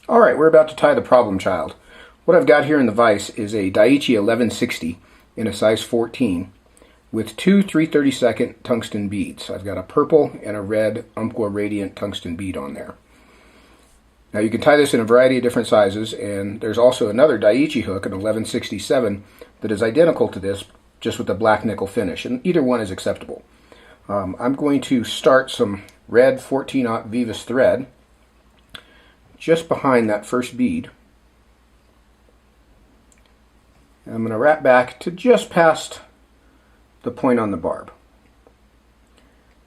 Alright, we're about to tie the problem child. What I've got here in the vise is a Daiichi 1160 in a size 14 with two 3/32 tungsten beads. I've got a purple and a red Umpqua radiant tungsten bead on there. Now you can tie this in a variety of different sizes, and there's also another Daiichi hook, an 1167, that is identical to this, just with a black nickel finish, and either one is acceptable. I'm going to start some red 14-aught Veevus thread just behind that first bead. And I'm going to wrap back to just past the point on the barb.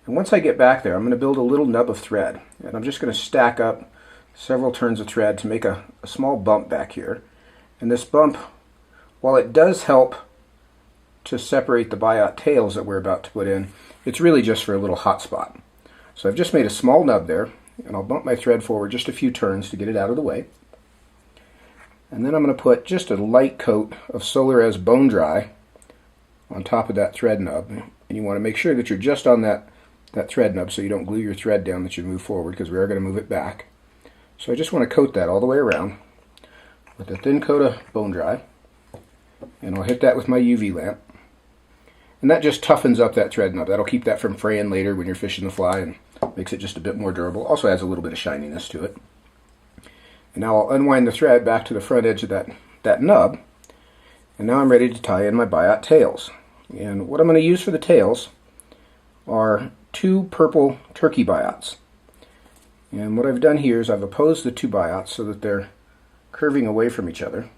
And once I get back there, I'm going to build a little nub of thread, and I'm just going to stack up several turns of thread to make a small bump back here. And this bump, while it does help to separate the Biot Tails that we're about to put in, it's really just for a little hot spot. So I've just made a small nub there, and I'll bump my thread forward just a few turns to get it out of the way. And then I'm going to put just a light coat of Solarez Bone Dry on top of that thread nub. And you want to make sure that you're just on that thread nub so you don't glue your thread down that you move forward, because we are going to move it back. So I just want to coat that all the way around with a thin coat of Bone Dry. And I'll hit that with my UV lamp. And that just toughens up that thread nub. That'll keep that from fraying later when you're fishing the fly and makes it just a bit more durable. Also adds a little bit of shininess to it. And now I'll unwind the thread back to the front edge of that nub. And now I'm ready to tie in my Biot Tails. And what I'm going to use for the tails are two purple turkey biots. And what I've done here is I've opposed the two biots so that they're curving away from each other.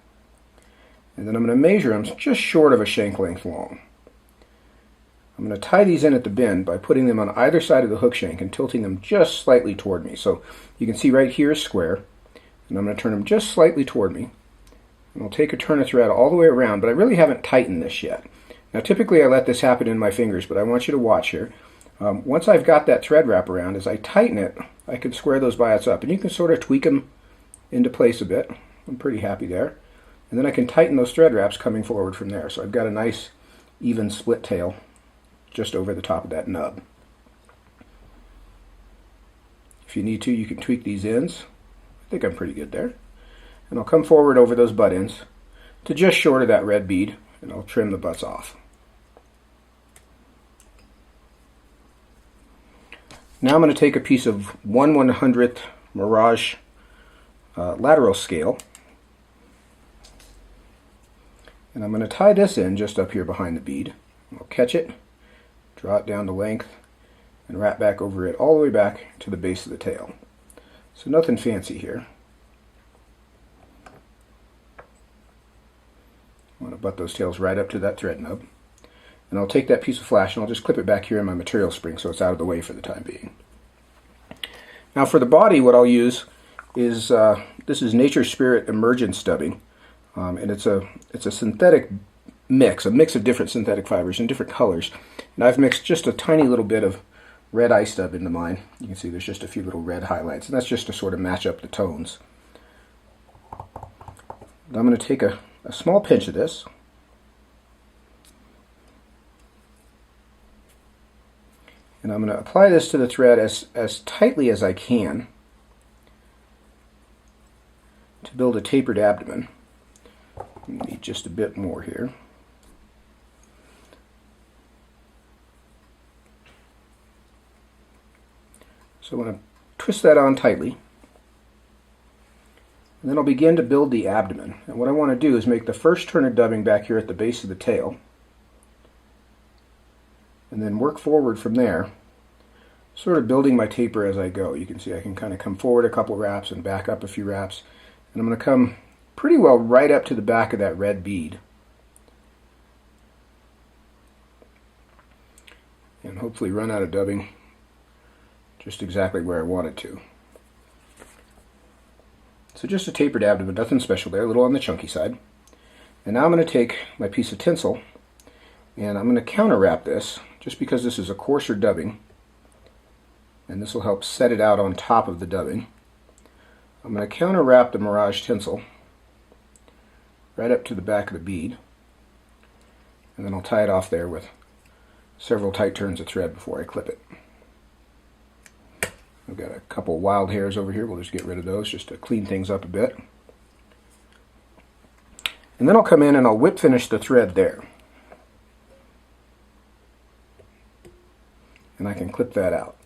And then I'm going to measure them just short of a shank length long. I'm going to tie these in at the bend by putting them on either side of the hook shank and tilting them just slightly toward me. So you can see right here is square, and I'm going to turn them just slightly toward me. And I'll take a turn of thread all the way around, but I really haven't tightened this yet. Now typically I let this happen in my fingers, but I want you to watch here. Once I've got that thread wrap around, as I tighten it, I can square those biots up, and you can sort of tweak them into place a bit. I'm pretty happy there. And then I can tighten those thread wraps coming forward from there. So I've got a nice even split tail just over the top of that nub. If you need to, you can tweak these ends. I think I'm pretty good there. And I'll come forward over those butt ends to just short of that red bead, and I'll trim the butts off. Now I'm going to take a piece of 1/100th Mirage lateral scale, and I'm going to tie this in just up here behind the bead. I'll catch it, draw it down to length, and wrap back over it all the way back to the base of the tail. So nothing fancy here. I want to butt those tails right up to that thread nub. And I'll take that piece of flash and I'll just clip it back here in my material spring so it's out of the way for the time being. Now for the body, what I'll use is, this is Nature Spirit Emergence dubbing. And it's a synthetic mix, a mix of different synthetic fibers in different colors. And I've mixed just a tiny little bit of red ice dub into mine. You can see there's just a few little red highlights, and that's just to sort of match up the tones. I'm going to take a small pinch of this, and I'm going to apply this to the thread as tightly as I can to build a tapered abdomen. I need just a bit more here. So I'm going to twist that on tightly, and then I'll begin to build the abdomen. And what I want to do is make the first turn of dubbing back here at the base of the tail, and then work forward from there, sort of building my taper as I go. You can see I can kind of come forward a couple wraps and back up a few wraps, and I'm going to come pretty well right up to the back of that red bead. And hopefully run out of dubbing just exactly where I want it to. So just a tapered abdomen, nothing special there, a little on the chunky side. And now I'm going to take my piece of tinsel and I'm going to counter wrap this, just because this is a coarser dubbing, and this will help set it out on top of the dubbing. I'm going to counter wrap the Mirage tinsel right up to the back of the bead, and then I'll tie it off there with several tight turns of thread before I clip it. I've got a couple wild hairs over here. We'll just get rid of those just to clean things up a bit. And then I'll come in and I'll whip finish the thread there. And I can clip that out.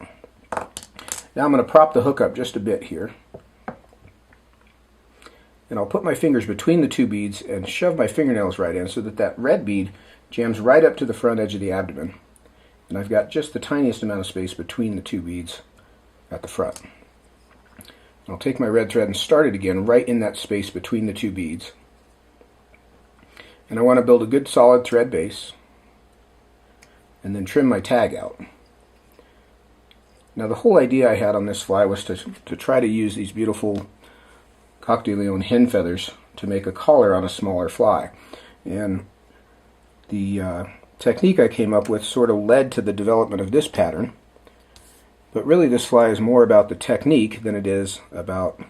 Now I'm going to prop the hook up just a bit here. And I'll put my fingers between the two beads and shove my fingernails right in so that that red bead jams right up to the front edge of the abdomen. And I've got just the tiniest amount of space between the two beads at the front. I'll take my red thread and start it again right in that space between the two beads. And I want to build a good solid thread base and then trim my tag out. Now the whole idea I had on this fly was to try to use these beautiful Coq de León hen feathers to make a collar on a smaller fly. And the technique I came up with sort of led to the development of this pattern. But really this fly is more about the technique than it is about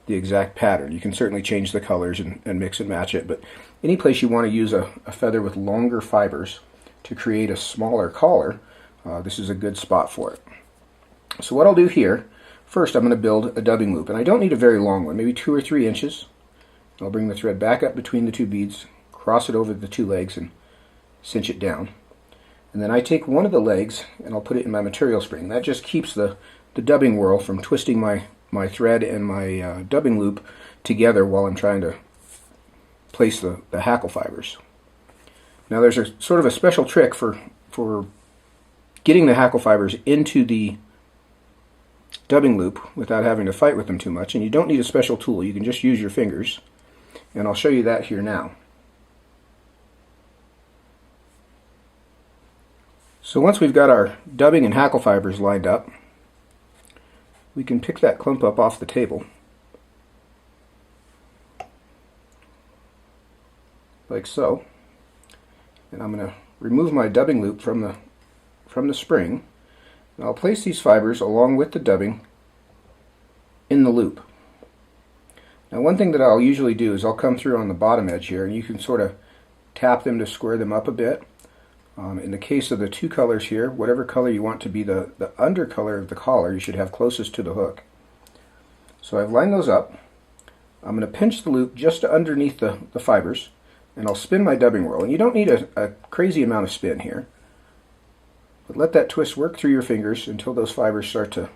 the exact pattern. You can certainly change the colors and mix and match it, but any place you want to use a feather with longer fibers to create a smaller collar, this is a good spot for it. So what I'll do here, first I'm going to build a dubbing loop, and I don't need a very long one, maybe 2 or 3 inches. I'll bring the thread back up between the two beads, cross it over the two legs, and cinch it down. And then I take one of the legs and I'll put it in my material spring. That just keeps the dubbing whirl from twisting my thread and my dubbing loop together while I'm trying to place the hackle fibers. Now there's a sort of a special trick for getting the hackle fibers into the dubbing loop without having to fight with them too much, and you don't need a special tool. You can just use your fingers, and I'll show you that here now. So once we've got our dubbing and hackle fibers lined up, we can pick that clump up off the table like so, and I'm going to remove my dubbing loop from the spring, and I'll place these fibers along with the dubbing in the loop. Now one thing that I'll usually do is I'll come through on the bottom edge here, and you can sort of tap them to square them up a bit. In the case of the two colors here, whatever color you want to be the under color of the collar, you should have closest to the hook. So I've lined those up. I'm going to pinch the loop just underneath the fibers, and I'll spin my dubbing whirl. And you don't need a crazy amount of spin here, but let that twist work through your fingers until those fibers start to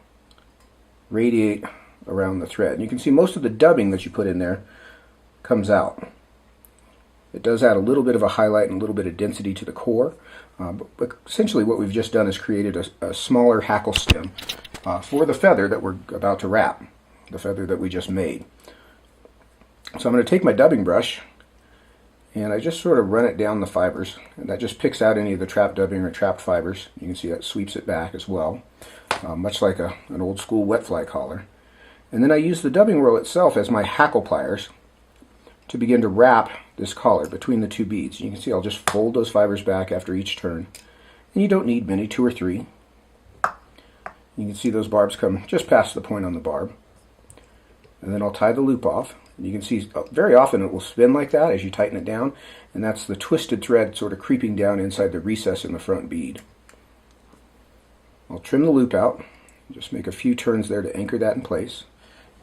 radiate around the thread. And you can see most of the dubbing that you put in there comes out. It does add a little bit of a highlight and a little bit of density to the core, but essentially what we've just done is created a smaller hackle stem for the feather that we're about to wrap, the feather that we just made. So I'm going to take my dubbing brush and I just sort of run it down the fibers, and that just picks out any of the trapped dubbing or trapped fibers. You can see that sweeps it back as well, much like an old school wet fly collar. And then I use the dubbing whirl itself as my hackle pliers to begin to wrap this collar between the two beads. You can see I'll just fold those fibers back after each turn, and you don't need many, 2 or 3. You can see those barbs come just past the point on the barb, and then I'll tie the loop off. And you can see very often it will spin like that as you tighten it down, and that's the twisted thread sort of creeping down inside the recess in the front bead. I'll trim the loop out, just make a few turns there to anchor that in place,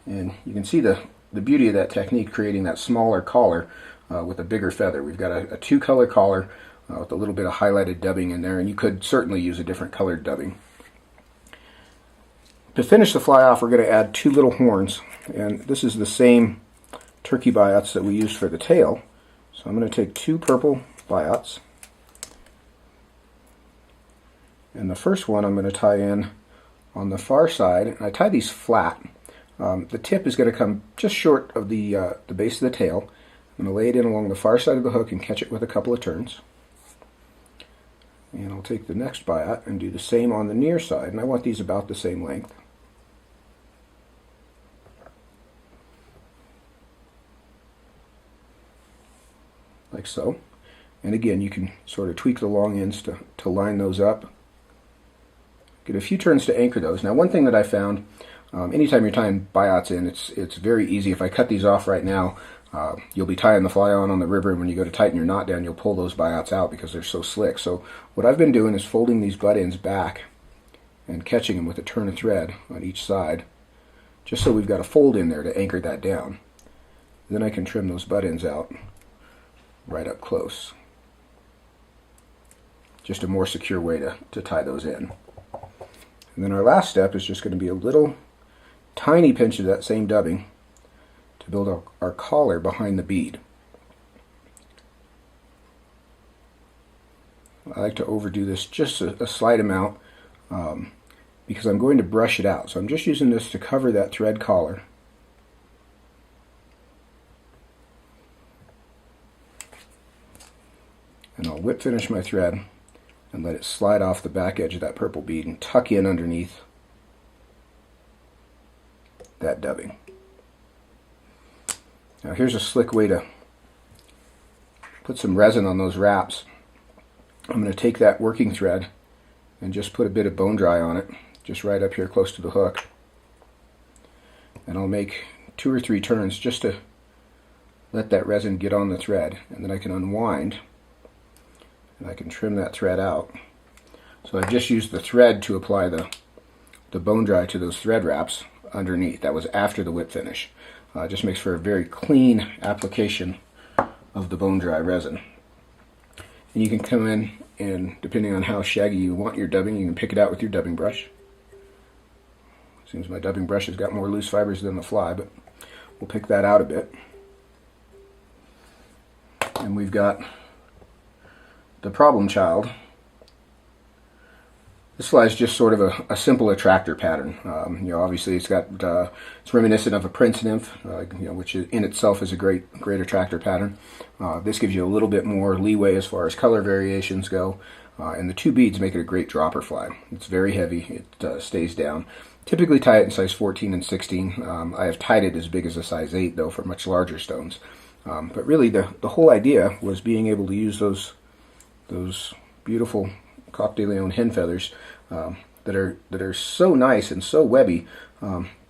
and you can see the beauty of that technique, creating that smaller collar with a bigger feather. We've got a 2-color collar with a little bit of highlighted dubbing in there, and you could certainly use a different colored dubbing. To finish the fly off, we're going to add 2 little horns, and this is the same turkey biots that we used for the tail. So I'm going to take 2 purple biots, and the first one I'm going to tie in on the far side, and I tie these flat. The tip is going to come just short of the base of the tail. I'm going to lay it in along the far side of the hook and catch it with a couple of turns. And I'll take the next biot and do the same on the near side, and I want these about the same length. Like so. And again, you can sort of tweak the long ends to line those up. Get a few turns to anchor those. Now one thing that I found, anytime you're tying biots in, it's very easy. If I cut these off right now, you'll be tying the fly on the river, and when you go to tighten your knot down, you'll pull those biots out because they're so slick. So what I've been doing is folding these butt ends back and catching them with a turn of thread on each side, just so we've got a fold in there to anchor that down. Then I can trim those butt ends out right up close. Just a more secure way to tie those in. And then our last step is just going to be a little tiny pinch of that same dubbing to build our collar behind the bead. I like to overdo this just a slight amount because I'm going to brush it out. So I'm just using this to cover that thread collar. And I'll whip finish my thread and let it slide off the back edge of that purple bead and tuck in underneath that dubbing. Now here's a slick way to put some resin on those wraps. I'm going to take that working thread and just put a bit of bone dry on it, just right up here close to the hook. And I'll make 2 or 3 turns just to let that resin get on the thread, and then I can unwind and I can trim that thread out. So I've just used the thread to apply the bone dry to those thread wraps underneath. That was after the whip finish. It just makes for a very clean application of the bone dry resin. And you can come in and, depending on how shaggy you want your dubbing, you can pick it out with your dubbing brush. Seems my dubbing brush has got more loose fibers than the fly, but we'll pick that out a bit. And we've got the problem child. This fly is just sort of a simple attractor pattern. Obviously it's reminiscent of a prince nymph, which in itself is a great attractor pattern. This gives you a little bit more leeway as far as color variations go, and the 2 beads make it a great dropper fly. It's very heavy. It stays down. Typically tie it in size 14 and 16. I have tied it as big as a size 8 though for much larger stones. But really the whole idea was being able to use those beautiful Coq de León hen feathers that are so nice and so webby,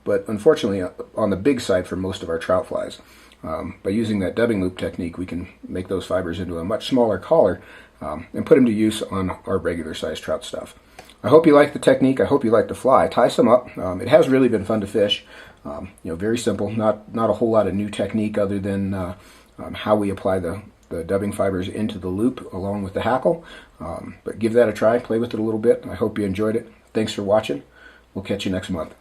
but unfortunately on the big side for most of our trout flies. By using that dubbing loop technique, we can make those fibers into a much smaller collar and put them to use on our regular size trout stuff. I hope you like the technique. I hope you like the fly. Tie some up. It has really been fun to fish. Very simple. Not a whole lot of new technique other than how we apply the dubbing fibers into the loop along with the hackle. But give that a try. Play with it a little bit. I hope you enjoyed it. Thanks for watching. We'll catch you next month.